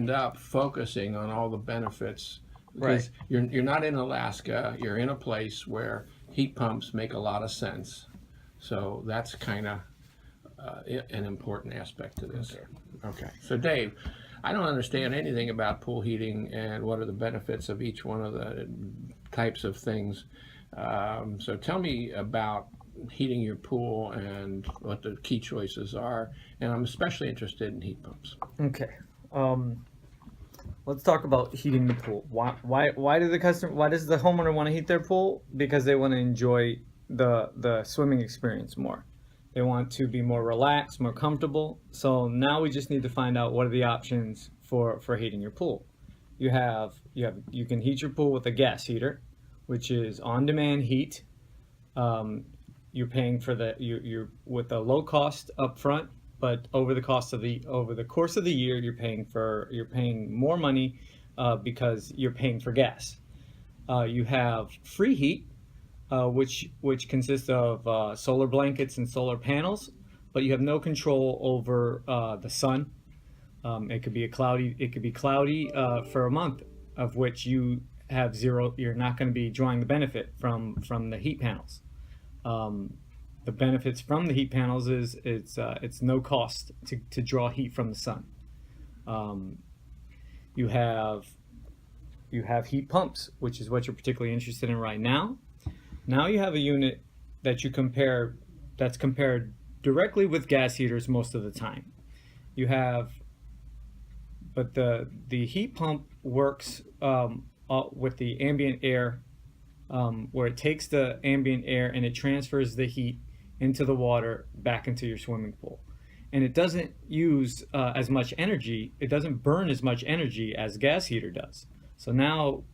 end up focusing on all the benefits Right. because you're not in Alaska. You're in a place where heat pumps make a lot of sense. So that's kind of an important aspect to this. Okay. Okay. So Dave, I don't understand anything about pool heating and what are the benefits of each one of the types of things. So tell me about heating your pool and what the key choices are. And I'm especially interested in heat pumps. Okay. Um, let's talk about heating the pool. Why does the homeowner want to heat their pool? Because they want to enjoy the swimming experience more. They want to be more relaxed, more comfortable. So now we just need to find out what are the options for heating your pool. You can heat your pool with a gas heater, which is on-demand heat. You're paying for you're with a low cost up front, but over the course of the year you're paying more money because you're paying for gas. You have free heat, which consists of solar blankets and solar panels, but you have no control over the sun. It could be cloudy for a month, of which you have zero. You're not going to be drawing the benefit from the heat panels. The benefits from the heat panels is it's no cost to draw heat from the sun. You have heat pumps, which is what you're particularly interested in right now. Now you have a unit that's compared directly with gas heaters most of the time. But the heat pump works with the ambient air, where it takes the ambient air and it transfers the heat into the water back into your swimming pool. And it doesn't use as much energy, it doesn't burn as much energy as a gas heater does. So now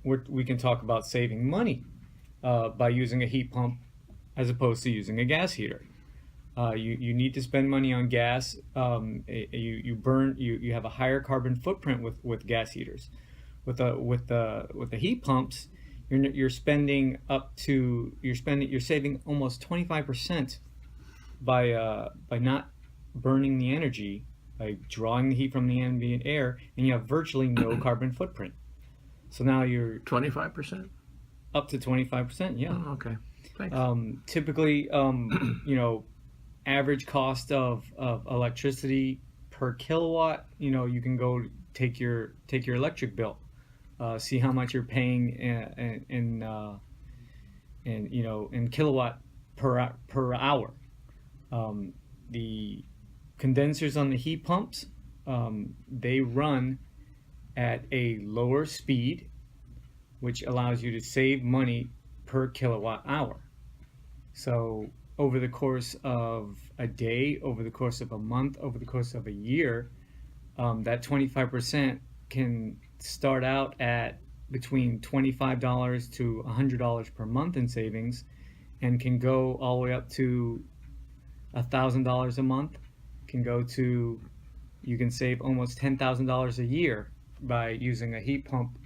we can talk about saving money by using a heat pump as opposed to using a gas heater. You need to spend money on gas. You have a higher carbon footprint with gas heaters. With the heat pumps, you're saving almost 25% by not burning the energy, by drawing the heat from the ambient air, and you have virtually no carbon footprint. So now you're 25%? up to 25%. Yeah. Oh, okay. Thanks. Typically, average cost of electricity per kilowatt, you can go take your electric bill, see how much you're paying in kilowatt per hour. The condensers on the heat pumps, they run at a lower speed, which allows you to save money per kilowatt hour. So over the course of a day, over the course of a month, over the course of a year, that 25% can start out at between $25 to $100 per month in savings, and can go all the way up to $1,000 a month. You can save almost $10,000 a year by using a heat pump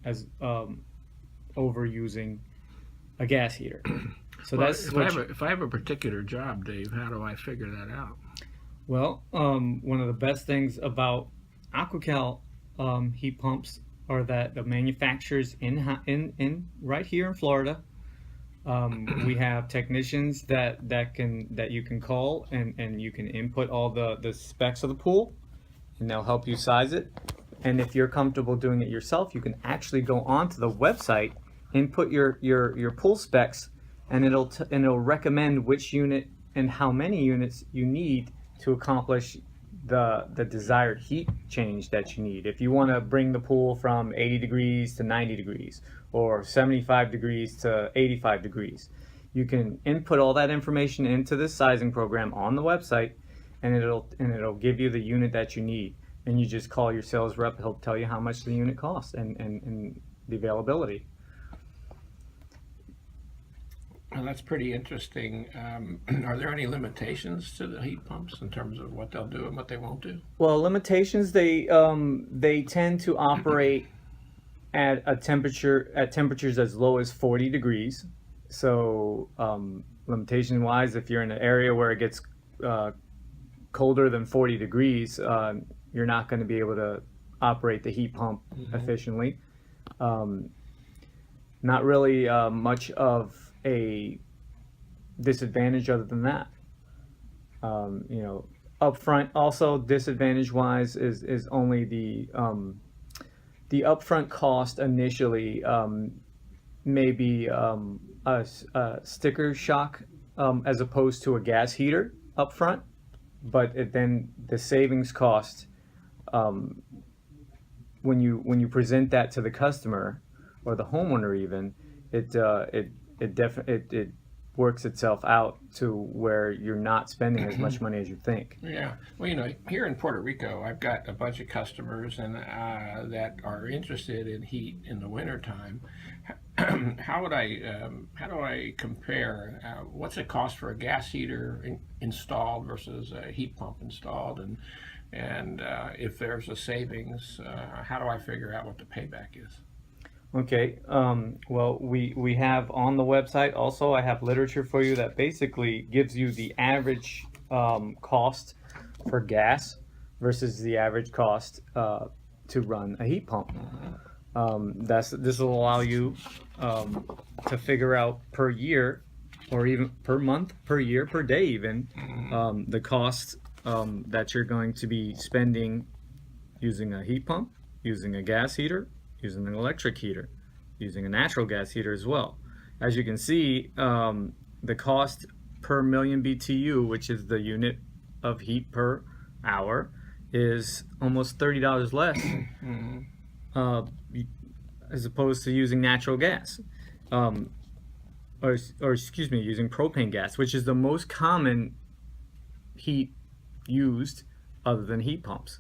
as over using a gas heater. So Well, that's if I have a particular job, Dave, how do I figure that out? well, one of the best things about AquaCal heat pumps are that the manufacturers in right here in Florida. We have technicians that you can call, and you can input all the specs of the pool, and they'll help you size it. And if you're comfortable doing it yourself, you can actually go onto the website, input your pool specs, and it'll recommend which unit and how many units you need to accomplish the desired heat change that you need. If you want to bring the pool from 80 degrees to 90 degrees, or 75 degrees to 85 degrees, you can input all that information into this sizing program on the website, and it'll give you the unit that you need. And you just call your sales rep, he'll tell you how much the unit costs and the availability. Well, that's pretty interesting. Are there any limitations to the heat pumps in terms of what they'll do and what they won't do? Well, limitations, they tend to operate at temperatures as low as 40 degrees. So limitation wise, if you're in an area where it gets colder than 40 degrees, you're not going to be able to operate the heat pump efficiently. Not really much of a disadvantage other than that. You know, upfront also disadvantage wise is only the upfront cost initially, maybe a sticker shock as opposed to a gas heater upfront, but then the savings cost when you present that to the customer or the homeowner even, it works itself out to where you're not spending as much money as you think. Yeah. Well, you know, here in Puerto Rico, I've got a bunch of customers and that are interested in heat in the wintertime. How do I compare? What's it cost for a gas heater installed versus a heat pump installed, and if there's a savings, how do I figure out what the payback is? Okay. Well, we have on the website also, I have literature for you that basically gives you the average cost for gas versus the average cost to run a heat pump. This will allow you to figure out per year, or even per month, per year, per day even, the cost that you're going to be spending using a heat pump, using a gas heater, using an electric heater, using a natural gas heater as well. As you can see, the cost per million BTU, which is the unit of heat per hour, is almost $30 less as opposed to using natural gas. Or excuse me, using propane gas, which is the most common heat used other than heat pumps.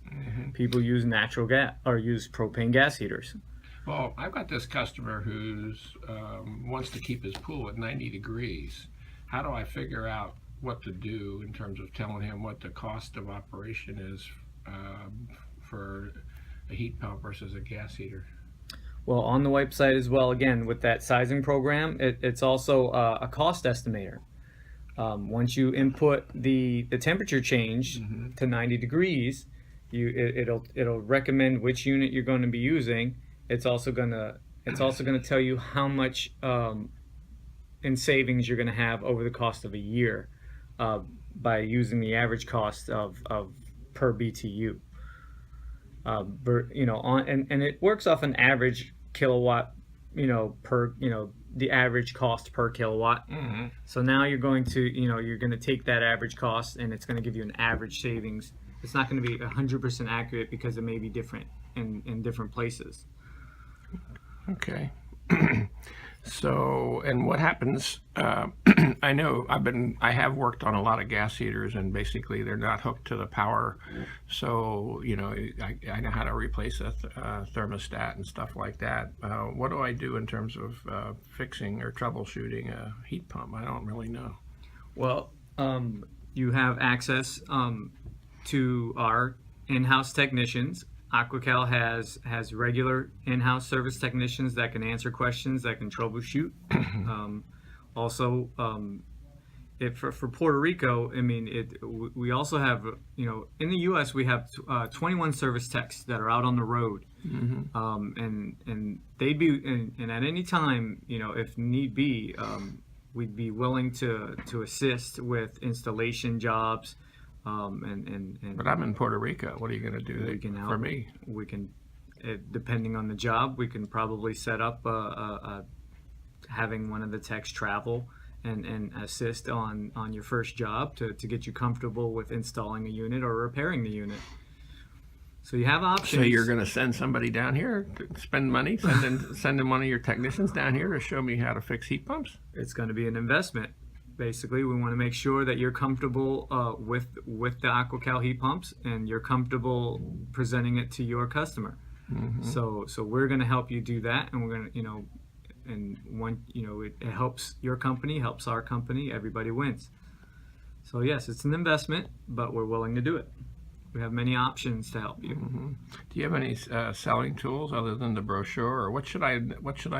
People use natural gas or use propane gas heaters. Well, I've got this customer who's wants to keep his pool at 90 degrees. How do I figure out what to do in terms of telling him what the cost of operation is for a heat pump versus a gas heater? Well, on the website as well, again, with that sizing program, it's also a cost estimator. Once you input the temperature change to 90 degrees, it'll recommend which unit you're going to be using. It's also gonna tell you how much in savings you're gonna have over the cost of a year by using the average cost of per BTU. You know, and it works off an average kilowatt, you know, per, you know, the average cost per kilowatt. So now you're going to take that average cost and it's going to give you an average savings. It's not going to be 100% accurate because it may be different in different places. Okay. So, and what happens, I know I have worked on a lot of gas heaters and basically they're not hooked to the power. So, you know, I know how to replace a thermostat and stuff like that. What do I do in terms of fixing or troubleshooting a heat pump? I don't really know. Well, you have access to our in-house technicians. Aquacal has regular in-house service technicians that can answer questions, that can troubleshoot. Also, for Puerto Rico, I mean, we also have, you know, in the U.S. we have 21 service techs that are out on the road, and they'd be, and at any time, you know, if need be, we'd be willing to assist with installation jobs. But I'm in Puerto Rico. What are you going to do for me? We can, depending on the job, we can probably set up having one of the techs travel and assist on your first job to get you comfortable with installing a unit or repairing the unit. So you have options. So you're going to send somebody down here to spend money, send one of your technicians down here to show me how to fix heat pumps? It's going to be an investment. Basically, we want to make sure that you're comfortable with the Aquacal heat pumps and you're comfortable presenting it to your customer. So we're going to help you do that, and we're going to, you know, and one, you know, it helps your company, helps our company, everybody wins. So yes, it's an investment, but we're willing to do it. We have many options to help you. Do you have any selling tools other than the brochure, or what should I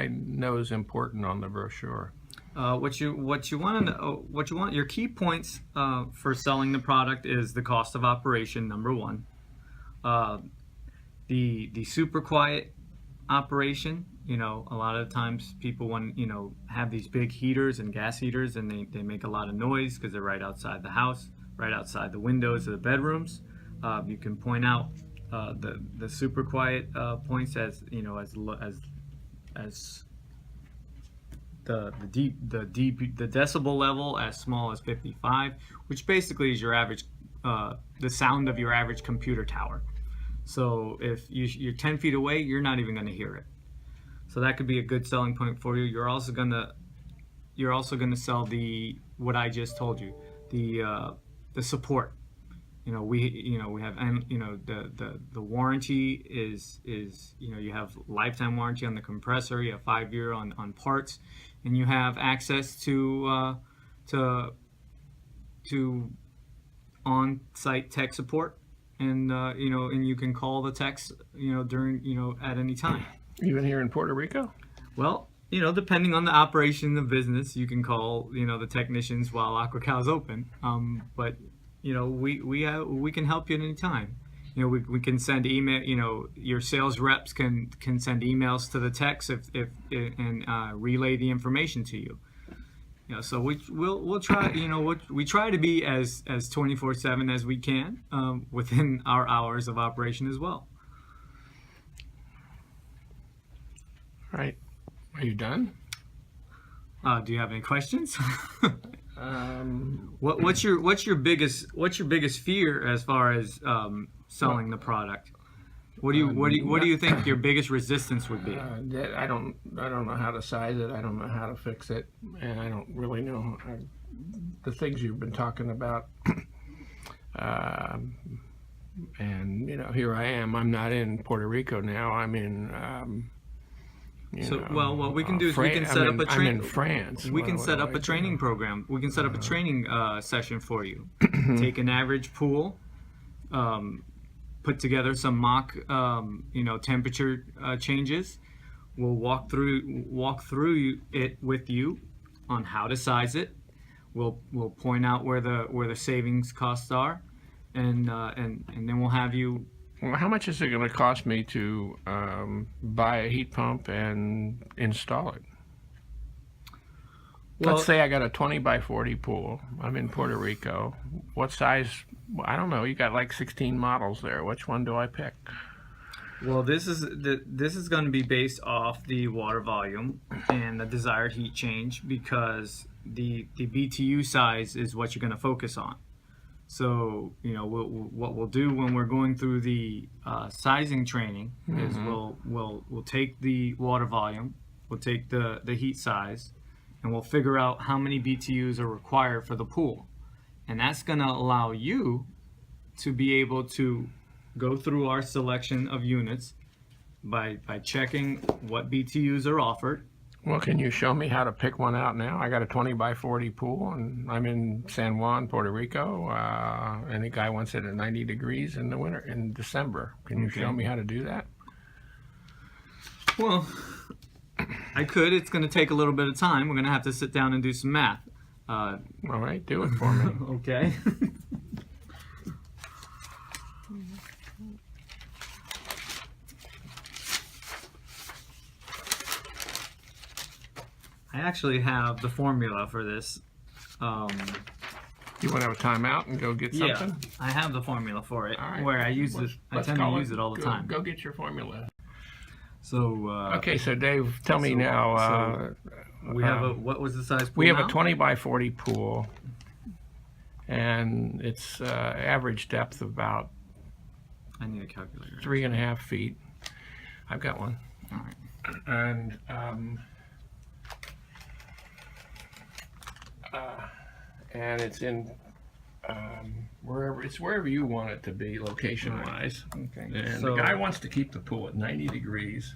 know is important on the brochure? What you want to know, your key points for selling the product is the cost of operation, number one. The super quiet operation, you know, a lot of times people want, you know, have these big heaters and gas heaters, and they make a lot of noise because they're right outside the house, right outside the windows of the bedrooms. You can point out the super quiet points as, you know, as the decibel level as small as 55, which basically is your average, the sound of your average computer tower. So if you're 10 feet away, you're not even going to hear it. So that could be a good selling point for you. You're also gonna sell what I just told you, the support. You know, we have, and you know, the warranty is, you know, you have lifetime warranty on the compressor, you have 5-year on parts, and you have access to on-site tech support, and you know, and you can call the techs, you know, during, you know, at any time. Even here in Puerto Rico? Well, you know, depending on the operation of business, you can call, you know, the technicians while AquaCal is open. But you know, we can help you at any time. You know, we can send email. You know, your sales reps can send emails to the techs and relay the information to you. You know, so we'll try. You know, we try to be as 24/7 as we can within our hours of operation as well. All right. Are you done? Do you have any questions? What's your biggest fear as far as selling the product? What do you think your biggest resistance would be? I don't know how to size it. I don't know how to fix it, and I don't really know the things you've been talking about. And you know, here I am. I'm not in Puerto Rico now. I'm in. What we can do is we can set up a I'm in France. We can set up a training program. We can set up a training session for you. Take an average pool, put together some mock, you know, temperature changes. We'll walk through it with you on how to size it. We'll point out where the savings costs are, and then we'll have you. Well, how much is it going to cost me to buy a heat pump and install it? Well, let's say I got a 20 by 40 pool. I'm in Puerto Rico. What size? I don't know. You got like 16 models there. Which one do I pick? Well, this is going to be based off the water volume and the desired heat change, because the BTU size is what you're going to focus on. So, you know, what we'll do when we're going through the sizing training is we'll take the water volume, we'll take the heat size, and we'll figure out how many BTUs are required for the pool. And that's going to allow you to be able to go through our selection of units by checking what BTUs are offered. Well, can you show me how to pick one out now? I got a 20 by 40 pool, and I'm in San Juan, Puerto Rico, and the guy wants it at 90 degrees in the winter, in December. Can you show me how to do that? Well, I could. It's going to take a little bit of time. We're going to have to sit down and do some math. All right, do it for me. Okay. I actually have the formula for this. You want to have a timeout and go get something? Yeah, I have the formula for it. All right. Where I tend to use it all the time. Go get your formula. So. Okay, so Dave, tell me now. We have what was the size pool We have now? a 20 by 40 pool, and it's average depth of about I need a calculator. 3.5 feet. I've got one. All right. And it's in wherever you want it to be, location wise. Okay. And So the guy wants to keep the pool at 90 degrees.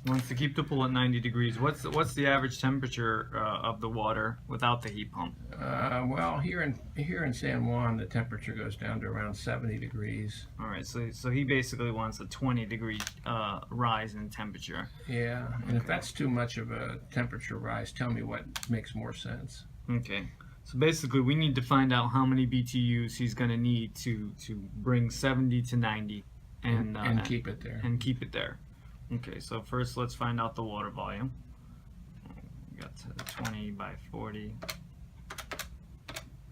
wants to keep the pool at 90 degrees. What's the average temperature of the water without the heat pump? Well, here in San Juan, the temperature goes down to around 70 degrees. All right. So he basically wants a 20-degree rise in temperature. Yeah, and if that's too much of a temperature rise, tell me what makes more sense. Okay. So basically, we need to find out how many BTUs he's going to need to bring 70 to 90. and keep it there. and keep it there. Okay, so first let's find out the water volume. We got to 20 by 40.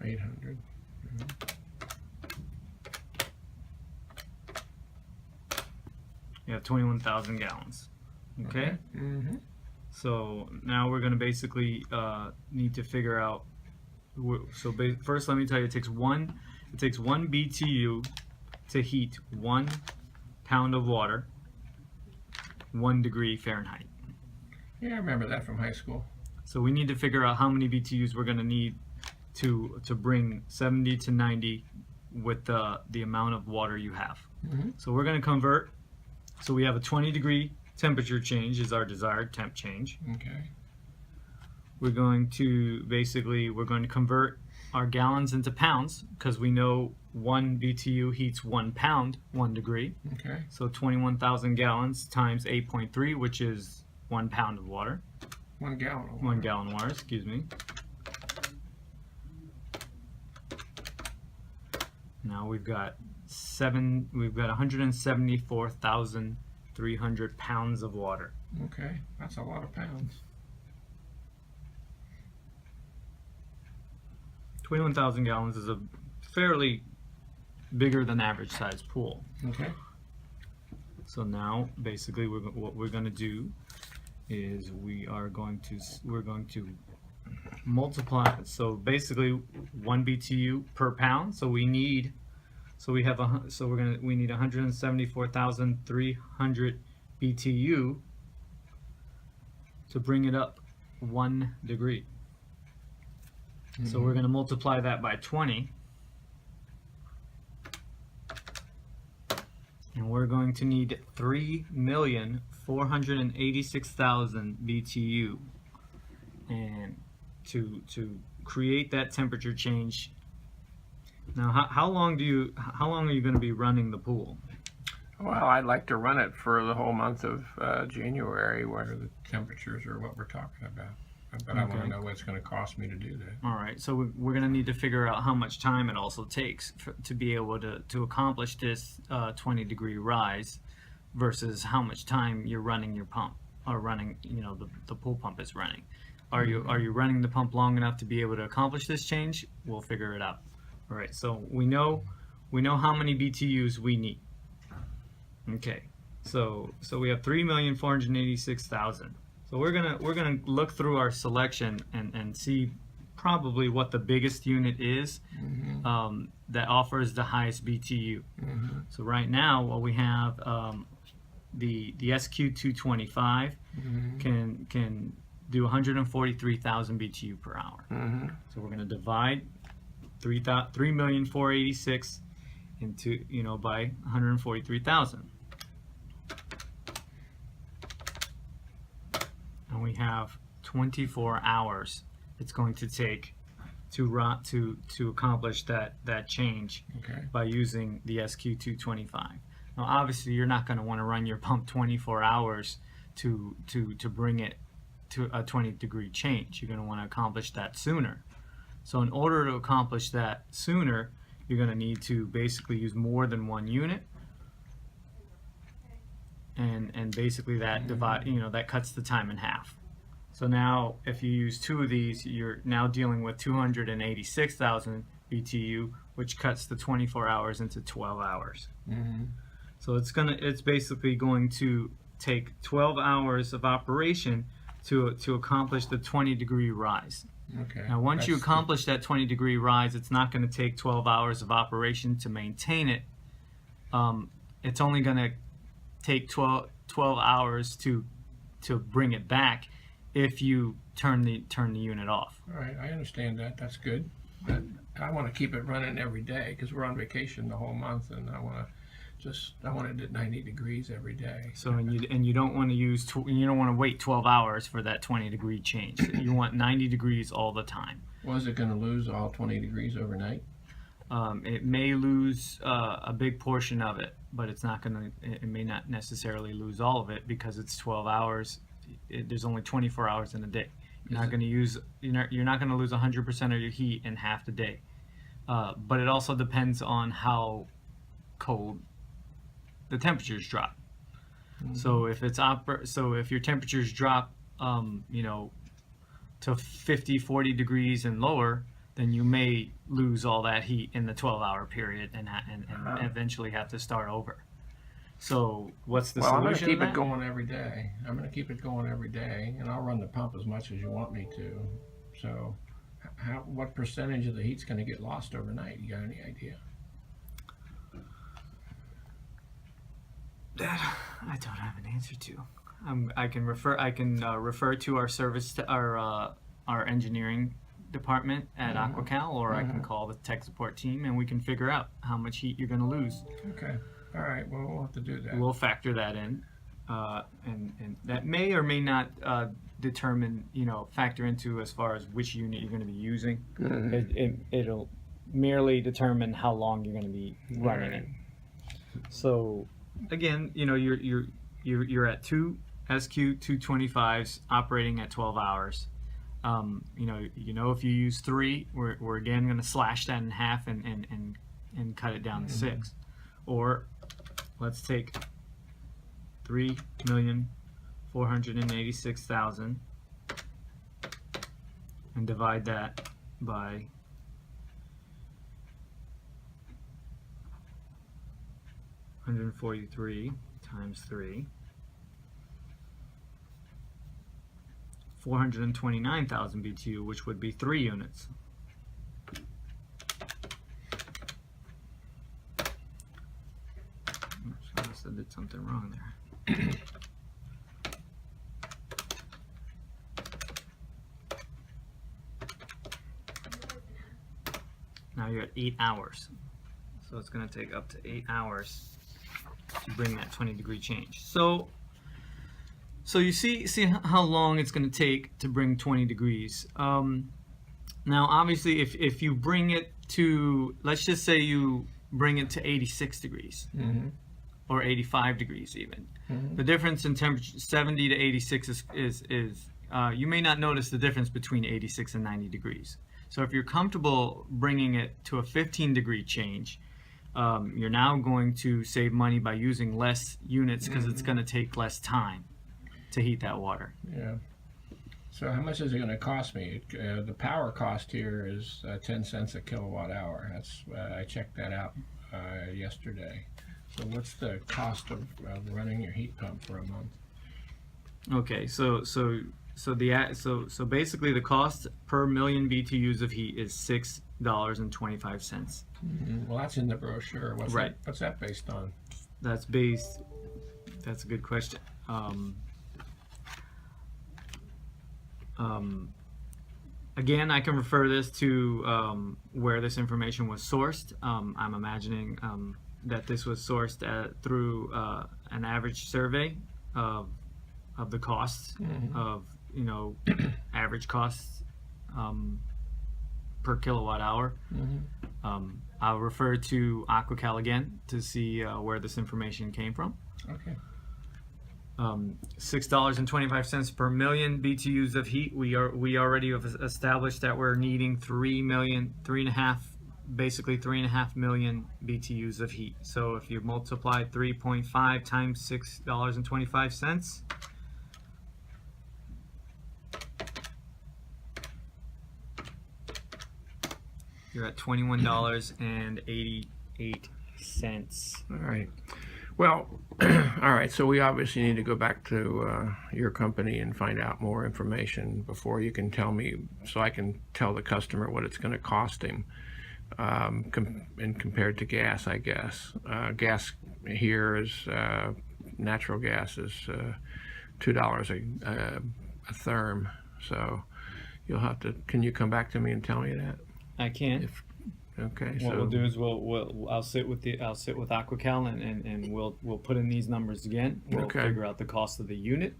800. You have 21,000 gallons. Okay? Mm-hmm. So now we're going to basically need to figure out. First, let me tell you, it takes one BTU to heat 1 pound of water, 1 degree Fahrenheit. Yeah, I remember that from high school. So we need to figure out how many BTUs we're going to need to bring 70 to 90 with the amount of water you have. Mm-hmm. So we're going to convert. So we have a 20-degree temperature change is our desired temp change. Okay. We're going to convert our gallons into pounds because we know 1 BTU heats 1 pound, 1 degree. Okay. So 21,000 gallons times 8.3, which is 1 pound of water. 1 gallon of water. 1 gallon of water, excuse me. Now we've got 174,300 pounds of water. Okay, that's a lot of pounds. 21,000 gallons is a fairly bigger than average size pool. Okay. So now basically what we're going to do is we're going to multiply. So basically 1 BTU per pound. So we need 174,300 BTU to bring it up 1 degree. Mm-hmm. So we're going to multiply that by 20. And we're going to need 3,486,000 BTU, and to create that temperature change. Now, how long are you going to be running the pool? Well, I'd like to run it for the whole month of January, where the temperatures are what we're talking about. But I want Okay. to know what it's going to cost me to do that. All right, so we're going to need to figure out how much time it also takes to be able to accomplish this 20-degree rise versus how much time you're running your pump or running, the pool pump is running. Are you running the pump long enough to be able to accomplish this change? We'll figure it out. All right, so we know how many BTUs we need. Okay, so we have 3,486,000. So we're gonna look through our selection and see probably what the biggest unit is Mm-hmm. that offers the highest BTU. Mm-hmm. So right now, what we have, the SQ225 Mm-hmm. can do 143,000 BTU per hour. Mm-hmm. So we're gonna divide 3,486,000 into by 143,000. And we have 24 hours it's going to take to accomplish that change Okay. by using the SQ225. Now, obviously, you're not going to want to run your pump 24 hours to bring it to a 20-degree change. You're going to want to accomplish that sooner. So in order to accomplish that sooner, you're going to need to basically use more than 1 unit. And basically that that cuts the time in half. So now if you use 2 of these, you're now dealing with 286,000 BTU, which cuts the 24 hours into 12 hours. Mm-hmm. So it's basically going to take 12 hours of operation to accomplish the 20-degree rise. Okay. Now, once you That's- accomplish that 20-degree rise, it's not going to take 12 hours of operation to maintain it. It's only going to take 12 hours to bring it back if you turn the unit off. All right, I understand that. That's good. But I want to keep it running every day because we're on vacation the whole month, and I want it at 90 degrees every day. So you don't want to you don't want to wait 12 hours for that 20-degree change. You want 90 degrees all the time. Was it going to lose all 20 degrees overnight? It may lose a big portion of it, but it may not necessarily lose all of it because it's 12 hours. There's only 24 hours in a day. You're not going to lose 100% of your heat in half the day. But it also depends on how cold the temperatures drop. So if if your temperatures drop, to 50, 40 degrees and lower, then you may lose all that heat in the 12-hour period and eventually have to start over. So what's the Well, I'm going to solution? keep it going every day. I'm going to keep it going every day, and I'll run the pump as much as you want me to. So, what percentage of the heat's going to get lost overnight? You got any idea? That I don't have an answer to. I can refer to our service to our engineering department at Aquacal, or I can call the tech support team and we can figure out how much heat you're going to lose. Okay. All right. Well, we'll have to do that. We'll factor that in, and that may or may not factor into as far as which unit you're going to be using. It'll merely determine how long you're going to be running it. So again, you're at two SQ225s operating at 12 hours. If you use 3, we're again going to slash that in half and cut it down to 6. Or let's take 3,486,000 and divide that by 143 times 3. 429,000 BTU, which would be 3 units. Oops, I must have did something wrong there. Now you're at 8 hours. So it's going to take up to 8 hours to bring that 20-degree change. So you see how long it's going to take to bring 20 degrees. Now, obviously, if you bring it to, let's just say you bring it to 86 degrees or 85 degrees even. The difference in temperature, 70 to 86 is you may not notice the difference between 86 and 90 degrees. So if you're comfortable bringing it to a 15-degree change, you're now going to save money by using less units because it's going to take less time to heat that water. Yeah. So how much is it going to cost me? The power cost here is 10 cents a kilowatt hour. That's I checked that out yesterday. So what's the cost of running your heat pump for a month? Okay, so basically the cost per million BTUs of heat is $6.25. Well, that's in the brochure. What's Right. What's that based on? That's a good question. Again, I can refer this to where this information was sourced. I'm imagining that this was sourced through an average survey of the costs of average costs per kilowatt hour. I'll refer to Aquacal again to see where this information came from. Okay. $6.25 per million BTUs of heat. We already have established that we're needing 3.5 million BTUs of heat. So if you multiply 3.5 times $6.25, you're at $21.88. All right. Well, all right. So we obviously need to go back to your company and find out more information before you can tell me, so I can tell the customer what it's going to cost him, and compared to gas, I guess. Gas here is natural gas is $2 a therm. So you'll have to. Can you come back to me and tell me that? I can. Okay. What we'll do is I'll sit with Aquacal and we'll put in these numbers again. We'll Okay. figure out the cost of the unit,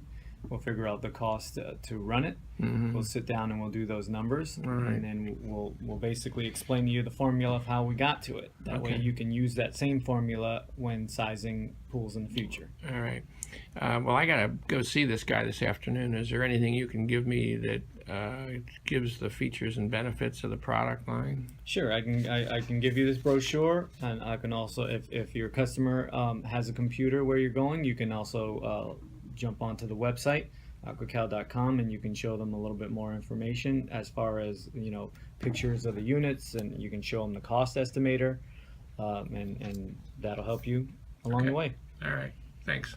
We'll figure out the cost to run it. Mhm. We'll sit down and we'll do those numbers, right. and then we'll basically explain to you the formula of how we got to it. That way Okay. you can use that same formula when sizing pools in the future. All right. Well, I gotta go see this guy this afternoon. Is there anything you can give me that gives the features and benefits of the product line? Sure, I can give you this brochure, and I can also, if your customer has a computer where you're going, you can also jump onto the website, aquacal.com, and you can show them a little bit more information as far as, pictures of the units, and you can show them the cost estimator, and that'll help you along the Okay. way. All right. Thanks.